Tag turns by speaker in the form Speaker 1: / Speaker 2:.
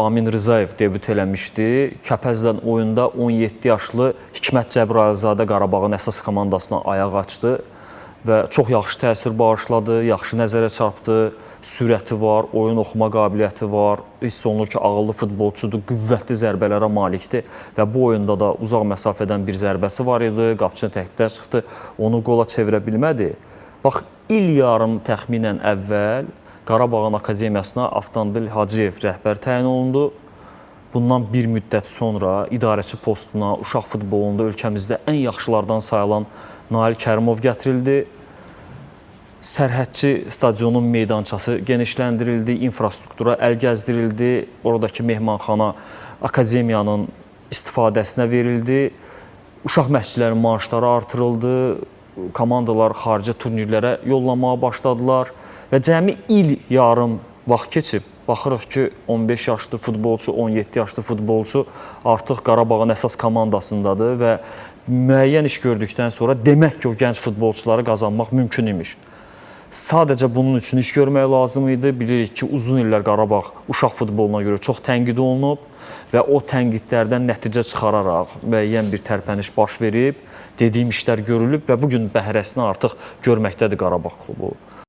Speaker 1: Amin Rzayev debüt eləmişdi. Kəpəzlə oyunda 17 yaşlı Hikmət Cəbrayılzadə Qarabağın əsas komandasına ayaq açdı və çox yaxşı təsir bağışladı, yaxşı nəzərə çarpdı, sürəti var, oyun oxuma qabiliyyəti var, hiss olunur ki, ağıllı futbolçudur, qüvvətli zərbələrə malikdir və bu oyunda da uzaq məsafədən bir zərbəsi var idi, qapıçı təkdə çıxdı, onu qola çevirə bilmədi. Bax, il yarım təxminən əvvəl Qarabağın Akademiyasına Avtomobil Hacıyev rəhbər təyin olundu. Bundan bir müddət sonra idarəçi postuna uşaq futbolunda ölkəmizdə ən yaxşılardan sayılan Nail Kərimov gətirildi. Sərhədçi stadionun meydançası genişləndirildi, infrastruktura əl gəzdirildi, oradakı mehmanxana Akademiyanın istifadəsinə verildi, uşaq məşqçilərin maaşları artırıldı, komandalar xarici turnirlərə yollamaya başladılar və cəmi il yarım vaxt keçib. Baxırıq ki, 15 yaşlı futbolçu, 17 yaşlı futbolçu artıq Qarabağın əsas komandasındadır və müəyyən iş gördükdən sonra demək ki, o gənc futbolçuları qazanmaq mümkün imiş. Sadəcə bunun üçün iş görmək lazım idi. Bilirik ki, uzun illər Qarabağ uşaq futboluna görə çox tənqid olunub və o tənqidlərdən nəticə çıxararaq müəyyən bir tərpəniş baş verib, dediyim işlər görülüb və bugün bəhrəsini artıq görməkdədir Qarabağ klubu.